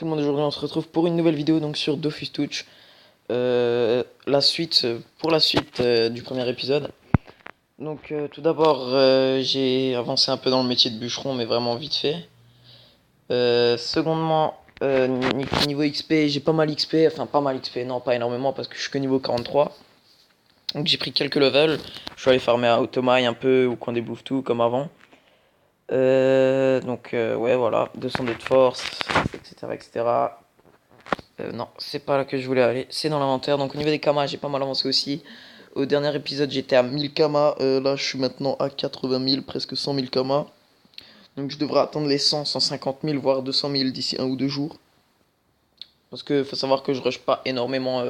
tout le monde, aujourd'hui on se retrouve pour une nouvelle vidéo donc sur Dofus Touch. La suite, pour la suite du premier épisode. Donc tout d'abord j'ai avancé un peu dans le métier de bûcheron mais vraiment vite fait. Secondement, niveau XP, j'ai pas mal XP, enfin pas mal XP, non pas énormément parce que je suis que niveau 43. Donc j'ai pris quelques levels, je suis allé farmer à Automail un peu au coin des Bouffetous comme avant. Ouais voilà, 202 de force, etc. etc. Non, c'est pas là que je voulais aller, c'est dans l'inventaire. Donc au niveau des kamas, j'ai pas mal avancé aussi. Au dernier épisode, j'étais à 1000 kamas. Là, je suis maintenant à 80 000, presque 100 000 kamas. Donc je devrais attendre les 100, 150 000, voire 200 000 d'ici un ou deux jours. Parce que faut savoir que je rush pas énormément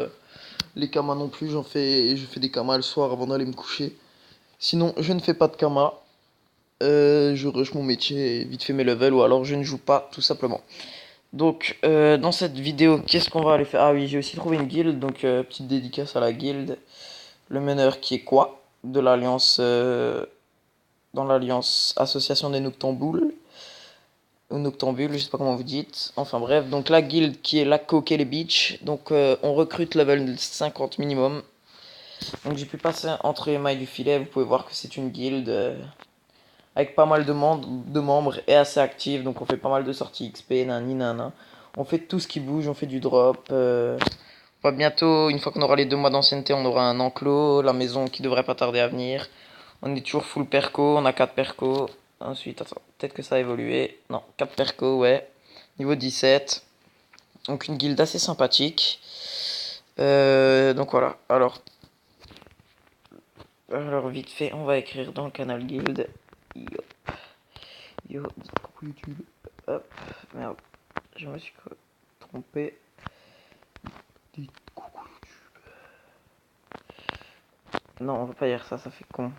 les kamas non plus. Je fais des kamas le soir avant d'aller me coucher. Sinon, je ne fais pas de kamas. Je rush mon métier et vite fait mes levels ou alors je ne joue pas tout simplement. Donc, dans cette vidéo, qu'est-ce qu'on va aller faire? Ah oui, j'ai aussi trouvé une guilde, donc petite dédicace à la guilde. Le meneur qui est quoi? De l'alliance, dans l'alliance Association des Noctambules. Ou Noctambules, je sais pas comment vous dites. Enfin bref, donc la guilde qui est la Coque et les Beach. Donc, on recrute level 50 minimum. Donc, j'ai pu passer entre les mailles du filet. Vous pouvez voir que c'est une guilde avec pas mal de membres et assez active. Donc, on fait pas mal de sorties XP, nani nana. On fait tout ce qui bouge, on fait du drop. Bientôt, une fois qu'on aura les 2 mois d'ancienneté, on aura un enclos, la maison qui devrait pas tarder à venir. On est toujours full perco, on a 4 perco. Ensuite, attends, peut-être que ça a évolué. Non, 4 perco, ouais. Niveau 17. Donc une guilde assez sympathique. Donc voilà. Alors vite fait, on va écrire dans le canal guild. Yo, yo, coucou YouTube. Hop, merde, je me suis trompé. Dites coucou YouTube. Non, on va pas dire ça, ça fait con.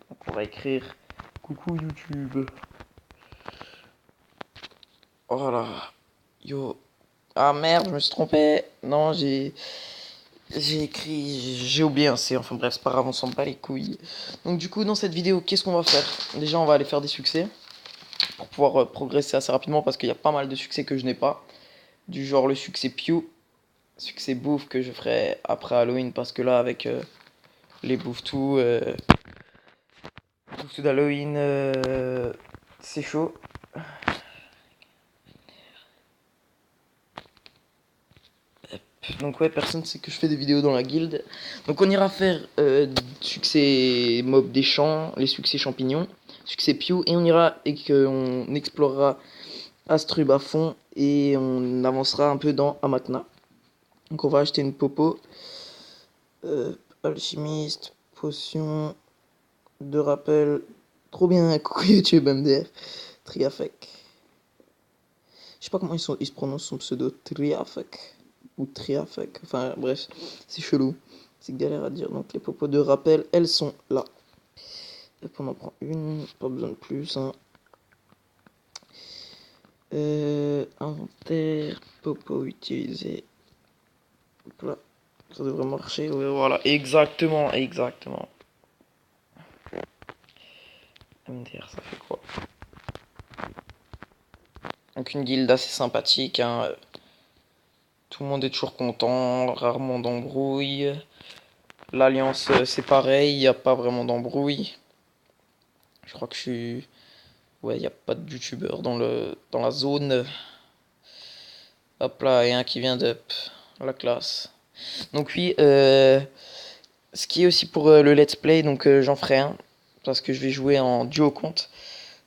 Donc on va écrire coucou YouTube. Voilà. Yo. Ah merde, je me suis trompé. Non, j'ai oublié un C. Enfin bref, c'est pas grave, on s'en bat les couilles. Donc du coup, dans cette vidéo, qu'est-ce qu'on va faire? Déjà, on va aller faire des succès pour pouvoir progresser assez rapidement parce qu'il y a pas mal de succès que je n'ai pas. Du genre le succès Pew, succès bouffe que je ferai après Halloween parce que là, avec les bouffes-tout, bouffes-tout d'Halloween, c'est chaud. Donc ouais, personne sait que je fais des vidéos dans la guilde. Donc on ira faire succès mob des champs, les succès champignons, succès Pew, et on ira et qu'on explorera Astrub à fond et on avancera un peu dans Amakna. Donc on va acheter une popo, alchimiste, potion, de rappel, trop bien, coucou YouTube MDR, Triafek. Je sais pas comment il se prononce son pseudo, Triafek ou Triafek, enfin bref, c'est chelou, c'est galère à dire. Donc les popos de rappel, elles sont là. Hop, on en prend une, pas besoin de plus. Hein. Inventaire, popo utilisé. Hop là, ça devrait marcher, ouais, voilà, exactement, exactement. MDR, ça fait quoi? Donc une guilde assez sympathique, hein. Tout le monde est toujours content, rarement d'embrouille. L'alliance, c'est pareil, il n'y a pas vraiment d'embrouille. Je crois que je suis... Ouais, il n'y a pas de youtubeur dans la zone. Hop là, et un qui vient d'up. La classe. Donc oui, ce qui est aussi pour le let's play, donc j'en ferai un. Parce que je vais jouer en duo compte.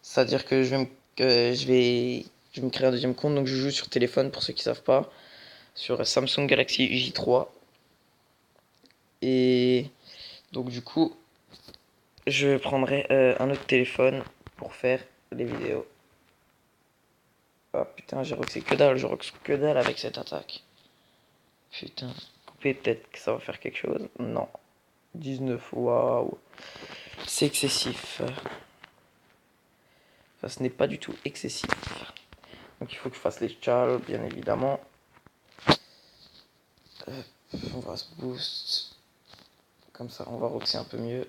C'est-à-dire que je vais me créer un deuxième compte. Donc je joue sur téléphone, pour ceux qui savent pas. Sur Samsung Galaxy J3. Et donc du coup, je prendrai un autre téléphone pour faire les vidéos. Ah putain, j'ai roxé que dalle, je rox que dalle avec cette attaque. Putain, couper peut-être que ça va faire quelque chose. Non. 19, waouh. C'est excessif. Enfin, ce n'est pas du tout excessif. Donc il faut que je fasse les chals, bien évidemment. On va se boost. Comme ça, on va roxer un peu mieux.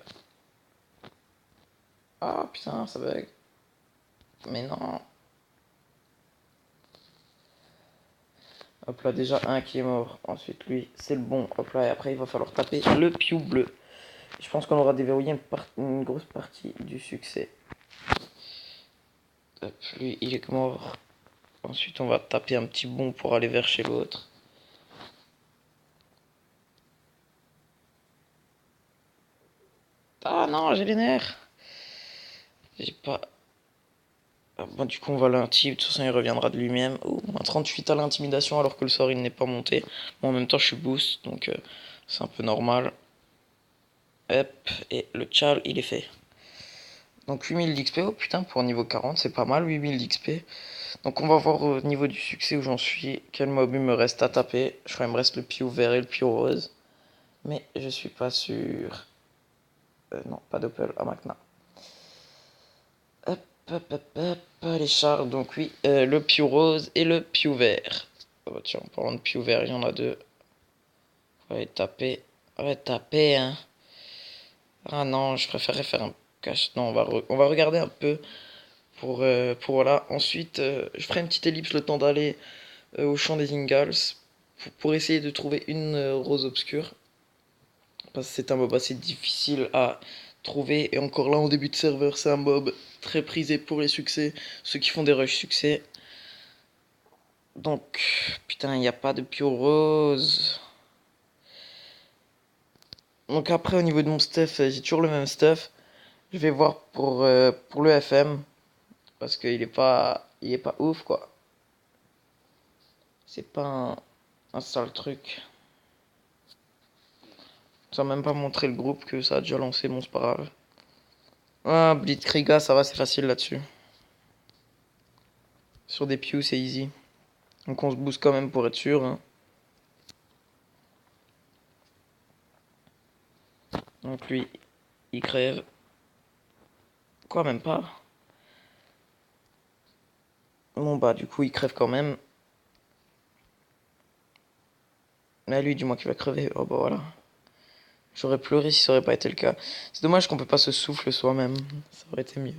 Ah putain, ça bug. Mais non. Hop là, déjà un qui est mort. Ensuite, lui, c'est le bon. Hop là, et après, il va falloir taper le piou bleu. Je pense qu'on aura déverrouillé une grosse partie du succès. Hop, lui, il est mort. Ensuite, on va taper un petit bon pour aller vers chez l'autre. Ah non, j'ai les nerfs. J'ai pas... Ah, bon, du coup, on va l'intimider. De toute façon, il reviendra de lui-même. Oh, un 38 à l'intimidation alors que le sort, il n'est pas monté. Bon, en même temps, je suis boost, donc c'est un peu normal. Hop, et le tchal, il est fait. Donc 8000 d'XP, oh putain, pour un niveau 40, c'est pas mal, 8000 d'XP. Donc on va voir au niveau du succès où j'en suis, quel mob il me reste à taper. Je crois qu'il me reste le piou vert et le piou rose. Mais je suis pas sûr. Non, pas d'Opel à Magna. Hop, hop, hop, hop, les chars, donc oui, le piou rose et le piou vert. Oh, bah, tiens, en parlant de piou vert, il y en a deux. On va les taper. On va taper, hein. Ah non, je préférerais faire un cache. Non, on va regarder un peu pour voilà. Ensuite, je ferai une petite ellipse le temps d'aller au champ des Ingalls pour essayer de trouver une rose obscure. Parce que c'est un mob assez difficile à trouver. Et encore là, en début de serveur, c'est un mob très prisé pour les succès. Ceux qui font des rushs succès. Donc, putain, il n'y a pas de pure rose. Donc après, au niveau de mon stuff, j'ai toujours le même stuff. Je vais voir pour le FM. Parce il est pas ouf, quoi. C'est pas un sale truc. Ça m'a même pas montré le groupe que ça a déjà lancé, bon c'est pas grave. Ah, Blitzkriega, ça va, c'est facile là-dessus. Sur des pews, c'est easy. Donc on se booste quand même pour être sûr. Hein. Donc lui, il crève. Quoi, même pas? Bon bah du coup, il crève quand même. Mais lui, dis-moi qu'il va crever. Oh bah voilà. J'aurais pleuré si ça aurait pas été le cas. C'est dommage qu'on peut pas se souffler soi-même. Ça aurait été mieux.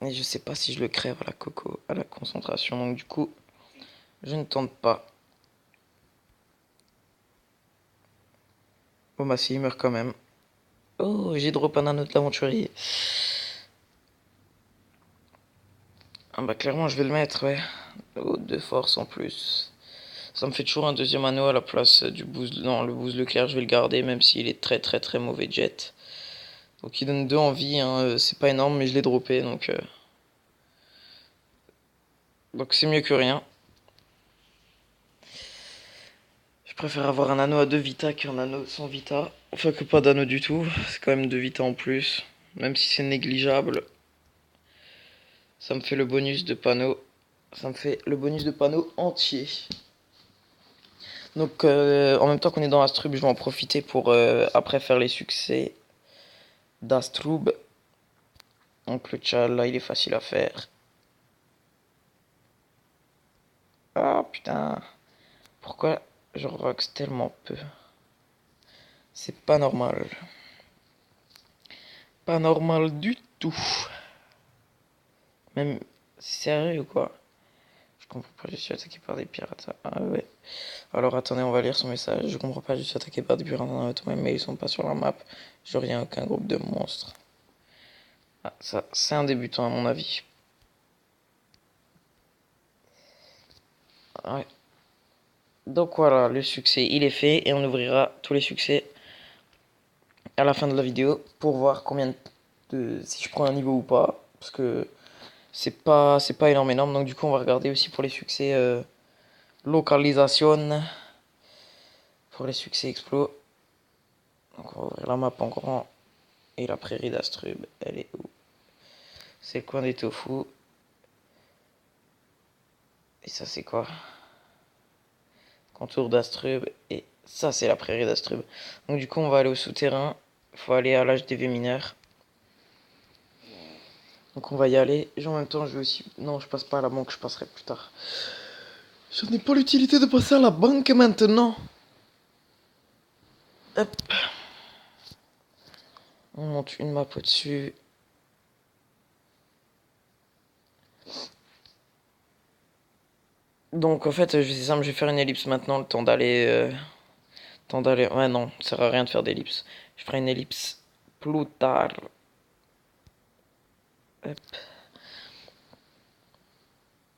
Et je sais pas si je le crève à la coco, à la concentration. Donc du coup, je ne tente pas. Bon bah si, il meurt quand même. Oh, j'ai drop un anneau de l'aventurier. Ah bah clairement, je vais le mettre, ouais. Oh, de force en plus. Ça me fait toujours un deuxième anneau à la place du boost. Non, le boost Leclerc, je vais le garder, même s'il est très très très mauvais jet. Donc il donne 2 en vie, hein. C'est pas énorme, mais je l'ai droppé, donc c'est mieux que rien. Je préfère avoir un anneau à 2 vita qu'un anneau sans vita. Enfin, que pas d'anneau du tout. C'est quand même 2 vita en plus. Même si c'est négligeable. Ça me fait le bonus de panneau. Ça me fait le bonus de panneau entier. Donc, en même temps qu'on est dans Astrub, je vais en profiter pour après faire les succès d'Astrub. Donc, le tchal, là, il est facile à faire. Ah, putain. Pourquoi je rox tellement peu? C'est pas normal. Pas normal du tout. Même, c'est sérieux ou quoi? Je comprends pas, je suis attaqué par des pirates. Ah ouais. Alors attendez, on va lire son message. Je comprends pas, je suis attaqué par des pirates en automne, mais ils sont pas sur la map. Je reviens à aucun groupe de monstres. Ah, ça, c'est un débutant à mon avis. Ouais. Donc voilà, le succès, il est fait. Et on ouvrira tous les succès à la fin de la vidéo pour voir combien si je prends un niveau ou pas. Parce que c'est pas énorme. Donc du coup, on va regarder aussi pour les succès localisation. Pour les succès explos. Donc on va ouvrir la map en grand. Et la prairie d'Astrub, elle est où? C'est le coin des tofu. Et ça c'est quoi? Contour d'Astrub. Et ça c'est la prairie d'Astrub. Donc du coup on va aller au souterrain. Il faut aller à l'HDV mineur. Donc on va y aller. Et en même temps je vais aussi... Non, je passe pas à la banque, je passerai plus tard. Je n'ai pas l'utilité de passer à la banque maintenant. Hop. On monte une map au-dessus. Donc en fait, c'est simple, je vais faire une ellipse maintenant, le temps d'aller... Ouais non, ça sert à rien de faire d'ellipse. Je ferai une ellipse plus tard. Hop.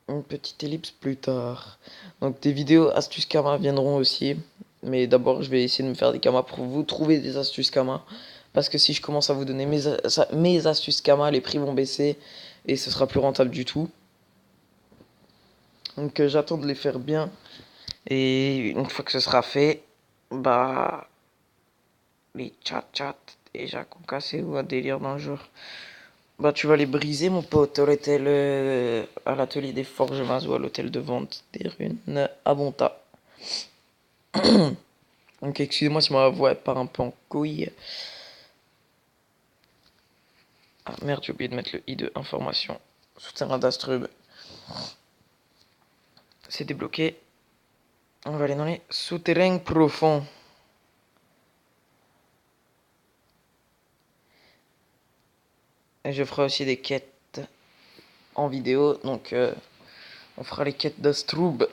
Une petite ellipse plus tard. Donc des vidéos astuces Kama viendront aussi. Mais d'abord, je vais essayer de me faire des Kama pour vous trouver des astuces Kama. Parce que si je commence à vous donner mes astuces Kama, les prix vont baisser. Et ce sera plus rentable du tout. Donc j'attends de les faire bien. Et une fois que ce sera fait, bah... Les chat déjà qu'on cassé ou un délire d'un jour. Bah tu vas les briser mon pote à l'atelier des forges ou à l'hôtel de vente des runes à Bonta. Donc excusez-moi si ma voix part un peu en couille. Ah merde, j'ai oublié de mettre le i de information. Souterrain d'Astrub. C'est débloqué. On va aller dans les souterrains profonds. Et je ferai aussi des quêtes en vidéo. Donc on fera les quêtes d'Astrub.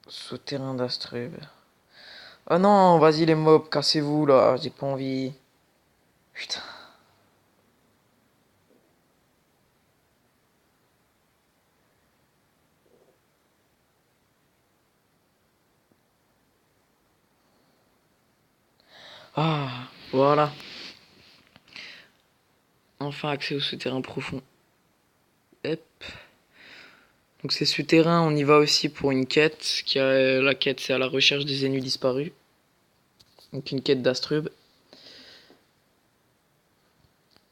Souterrain d'Astrub. Oh non, vas-y les mobs, cassez-vous là, j'ai pas envie. Putain. Ah, voilà. Enfin accès au souterrain profond. Hop. Donc c'est souterrain, on y va aussi pour une quête. La quête c'est à la recherche des ennemis disparus. Donc une quête d'Astrub.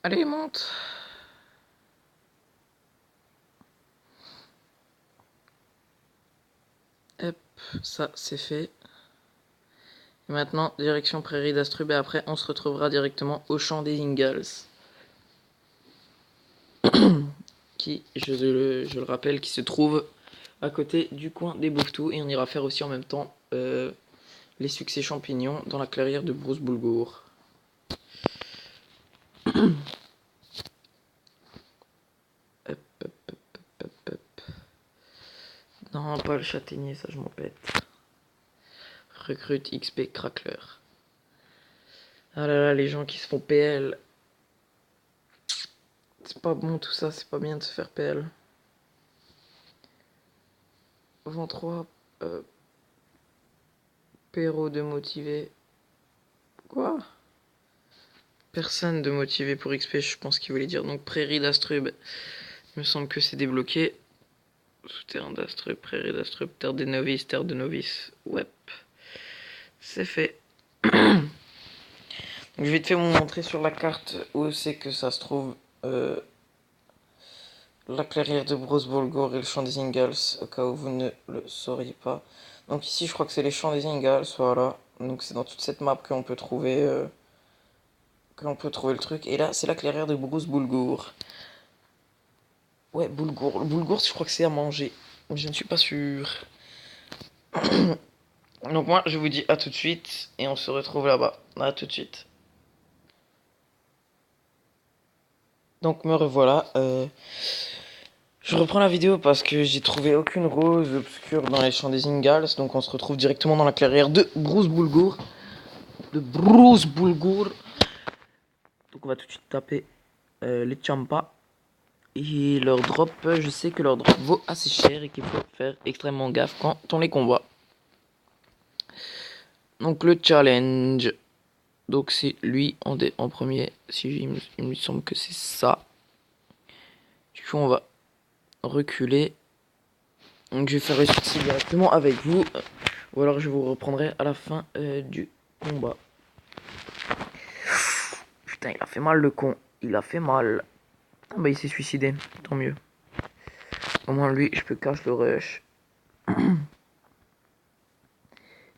Allez, monte. Hop, ça c'est fait. Et maintenant, direction prairie d'Astrub et après on se retrouvera directement au champ des Ingalls. Qui, je le rappelle, qui se trouve à côté du coin des Bouvetous. Et on ira faire aussi en même temps les succès champignons dans la clairière de Bruce Boulgour. Hop, hop, hop, hop, hop. Non, pas le châtaignier, ça je m'en pète. Recrute XP Crackler. Ah là là, les gens qui se font PL. C'est pas bon tout ça, c'est pas bien de se faire PL. 23. Perro de motivé. Quoi? Personne de motivé pour XP, je pense qu'il voulait dire. Donc prairie d'Astrub. Il me semble que c'est débloqué. Souterrain d'Astrub, prairie d'Astrub, terre des novices, terre de novices. Ouais. C'est fait. Donc, je vais te faire vous montrer sur la carte où c'est que ça se trouve. La clairière de Bruce Boulgour et le champ des Ingalls, au cas où vous ne le sauriez pas. Donc ici, je crois que c'est les champs des Ingalls, voilà. Donc c'est dans toute cette map qu'on peut trouver le truc. Et là, c'est la clairière de Bruce Boulgour. Ouais, Boulgour. Le Boulgour, je crois que c'est à manger. Je ne suis pas sûr. Donc moi, je vous dis à tout de suite et on se retrouve là-bas. À tout de suite. Donc me revoilà. Je reprends la vidéo parce que j'ai trouvé aucune rose obscure dans les champs des Ingalls. Donc on se retrouve directement dans la clairière de Bruce Boulgour. Donc on va tout de suite taper les Champas. Et leur drop, je sais que leur drop vaut assez cher et qu'il faut faire extrêmement gaffe quand on les combat. Donc le challenge. Donc c'est lui en premier. Si il me semble que c'est ça. Du coup on va reculer. Donc je vais faire le succès directement avec vous. Ou alors je vous reprendrai à la fin du combat. Putain, il a fait mal le con. Il a fait mal. Ah bah il s'est suicidé. Tant mieux. Au moins lui, je peux cache le rush.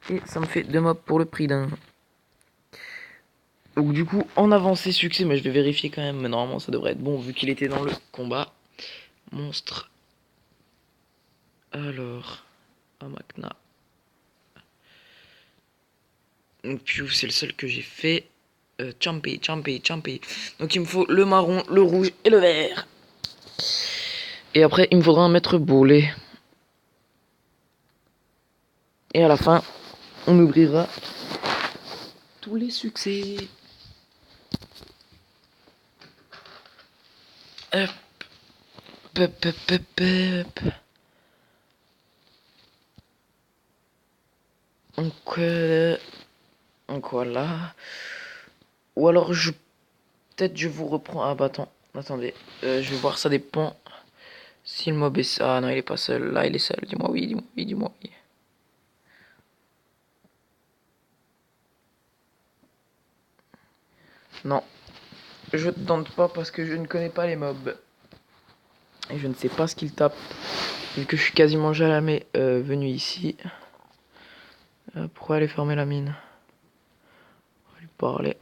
Et ça me fait 2 mobs pour le prix d'un. Donc du coup, en avancée succès, mais je vais vérifier quand même. Mais normalement ça devrait être bon vu qu'il était dans le combat. Monstre. Alors. Amakna. Donc Piou, c'est le seul que j'ai fait. Champy. Donc il me faut le marron, le rouge et le vert. Et après, il me faudra un maître boulet. Et à la fin, on ouvrira tous les succès. Hop, hop, hop, hop, hop. Donc voilà. Ou alors peut-être je vous reprends. Ah bah attendez. Je vais voir, ça dépend. Si le mob est... Ah non, il est pas seul. Là, il est seul. Dis-moi oui, dis-moi oui, dis-moi oui. Non. Je ne tente pas parce que je ne connais pas les mobs. Et je ne sais pas ce qu'ils tapent. Vu que je suis quasiment jamais venu ici. Pourquoi aller fermer la mine? On va lui parler.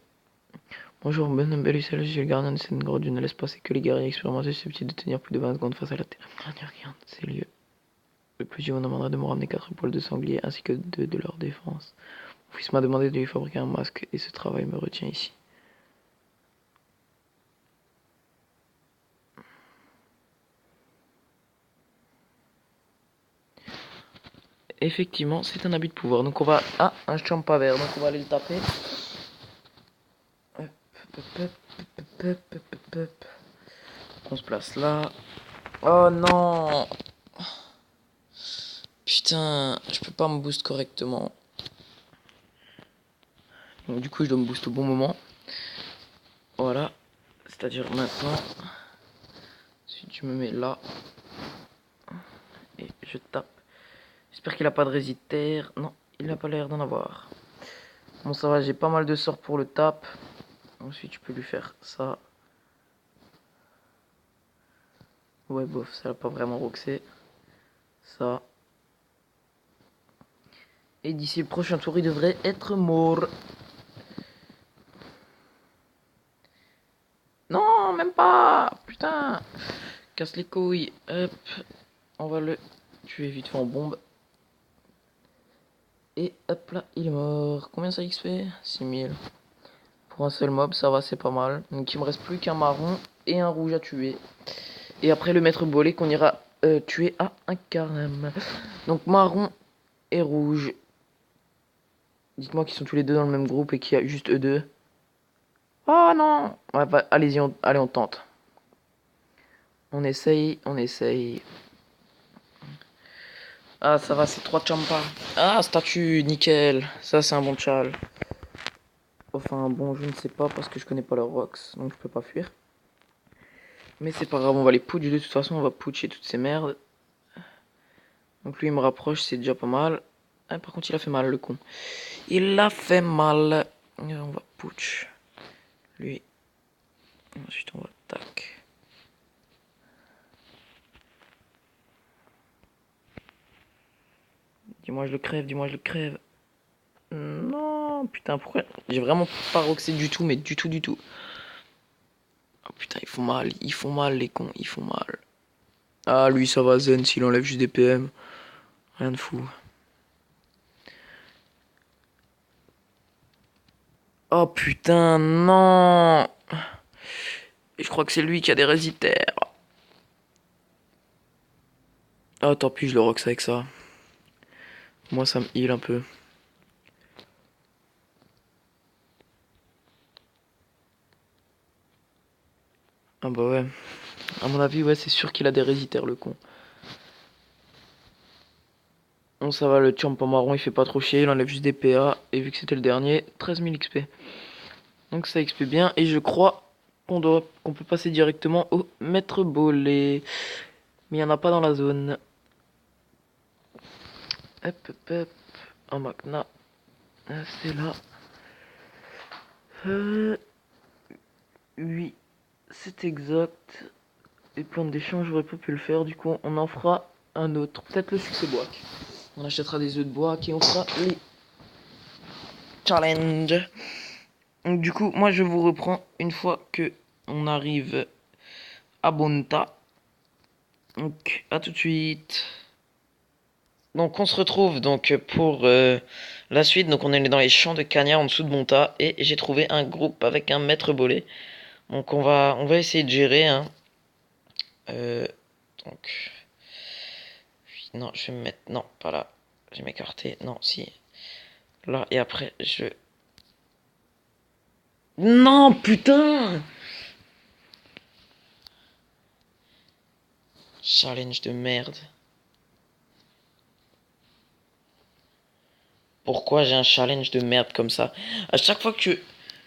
Bonjour, Ben Belusel, je suis le gardien de cette grotte. Je ne laisse passer que les guerriers expérimentés susceptibles de tenir plus de 20 secondes face à la terre. Regarde, c'est lieu. Le plus dur, on demandera de me ramener 4 poils de sanglier ainsi que 2 de leur défense. Mon fils m'a demandé de lui fabriquer un masque et ce travail me retient ici. Effectivement, c'est un abus de pouvoir. Donc on va... Ah, un champa vert. Donc on va aller le taper. Hop, hop, hop, hop, hop, hop. On se place là. Oh non! Putain, je peux pas me boost correctement. Donc du coup, je dois me boost au bon moment. Voilà. C'est-à-dire maintenant. Si tu me mets là. Et je tape. J'espère qu'il a pas de résistère. Non, il n'a pas l'air d'en avoir. Bon, ça va, j'ai pas mal de sorts pour le tap. Ensuite, tu peux lui faire ça. Ouais, bof, ça l'a pas vraiment roxé. Ça. Et d'ici le prochain tour, il devrait être mort. Non, même pas. Putain. Casse les couilles. Hop. On va le tuer vite fait en bombe. Et hop là, il est mort. Combien ça XP? 6000. Pour un seul mob, ça va, c'est pas mal. Donc il me reste plus qu'un marron et un rouge à tuer. Et après le maître bolé qu'on ira tuer à un carnam. Donc marron et rouge. Dites-moi qu'ils sont tous les deux dans le même groupe et qu'il y a juste eux deux. Oh non. Ouais, bah, allez-y, allez, on tente. On essaye, on essaye. Ah, ça va, c'est 3 champas. Ah, statue, nickel. Ça, c'est un bon chal. Enfin, bon, je ne sais pas parce que je connais pas leur rocks, donc je peux pas fuir. Mais c'est pas grave, on va les putsch. De toute façon, on va putcher toutes ces merdes. Donc lui, il me rapproche, c'est déjà pas mal. Ah, par contre, il a fait mal, le con. Il a fait mal. On va putsch. Lui. Ensuite, on va tac. Dis-moi, je le crève, dis-moi, je le crève. Non, putain, pourquoi? J'ai vraiment pas roxé du tout, mais du tout, du tout. Oh putain, ils font mal, les cons, ils font mal. Ah, lui, ça va zen s'il enlève juste des PM. Rien de fou. Oh putain, non. Je crois que c'est lui qui a des résistères. Ah, tant pis, je le rox avec ça. Moi, ça me heal un peu. Ah bah ouais. À mon avis, ouais, c'est sûr qu'il a des résistères, le con. Bon, ça va, le champ en marron, il fait pas trop chier, il enlève juste des PA. Et vu que c'était le dernier, 13 000 XP. Donc ça XP bien. Et je crois qu'on peut passer directement au maître bolé. Mais il n'y en a pas dans la zone. Hop, hop, hop. Un Magna. C'est là. Oui, c'est exact. Les plantes d'échange, j'aurais pas pu le faire. Du coup, on en fera un autre. Peut-être le succès bois. On achètera des œufs de bois et on fera les challenges. Donc, du coup, moi, je vous reprends une fois que on arrive à Bonta. Donc, à tout de suite. Donc, on se retrouve donc pour la suite. Donc, on est dans les champs de Cagnard en dessous de Bonta et j'ai trouvé un groupe avec un maître bolé. Donc, on va essayer de gérer. Hein. Donc, non, je vais me mettre. Non, pas là. Je vais m'écarter. Non, si. Là, et après, je... Non, putain! Challenge de merde. Pourquoi j'ai un challenge de merde comme ça? À chaque fois que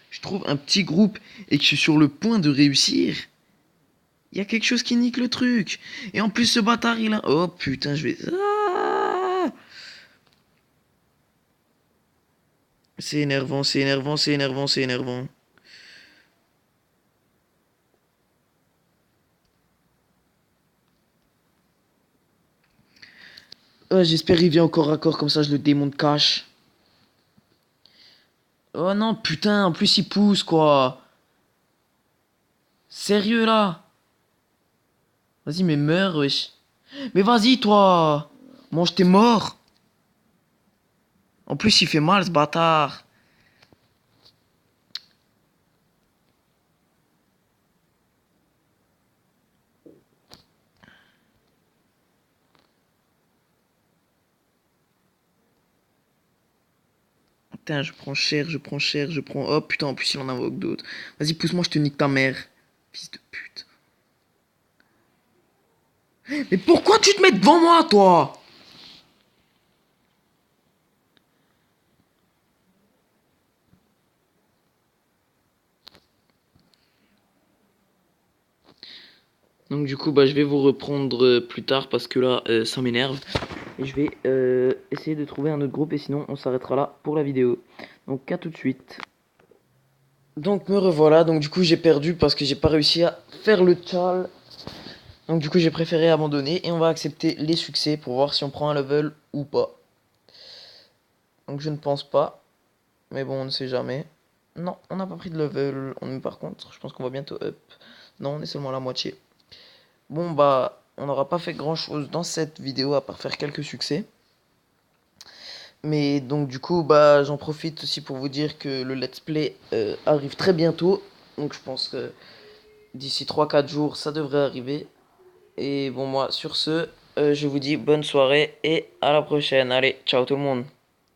je trouve un petit groupe et que je suis sur le point de réussir, il y a quelque chose qui nique le truc. Et en plus, ce bâtard, il a... Oh putain, je vais... Ah, c'est énervant, c'est énervant, c'est énervant, c'est énervant. J'espère qu'il vient encore à corps, comme ça je le démonte cash. Oh non, putain, en plus il pousse, quoi. Sérieux, là? Vas-y, mais meurs, wesh. Mais vas-y, toi. Mange tes morts. En plus, il fait mal, ce bâtard. Putain, je prends cher, je prends cher, je prends... Oh putain, en plus il en invoque d'autres. Vas-y, pousse-moi, je te nique ta mère. Fils de pute. Mais pourquoi tu te mets devant moi, toi? Donc du coup, bah, je vais vous reprendre plus tard parce que là, ça m'énerve. Et je vais essayer de trouver un autre groupe et sinon on s'arrêtera là pour la vidéo. Donc à tout de suite. Donc me revoilà, donc du coup j'ai perdu parce que j'ai pas réussi à faire le tchal. Donc du coup j'ai préféré abandonner et on va accepter les succès pour voir si on prend un level ou pas. Donc je ne pense pas, mais bon on ne sait jamais. Non, on n'a pas pris de level, par contre je pense qu'on va bientôt up. Non, on est seulement à la moitié. Bon bah, on n'aura pas fait grand chose dans cette vidéo à part faire quelques succès. Mais donc du coup, bah j'en profite aussi pour vous dire que le let's play arrive très bientôt. Donc je pense que d'ici 3-4 jours, ça devrait arriver. Et bon moi, sur ce, je vous dis bonne soirée et à la prochaine. Allez, ciao tout le monde.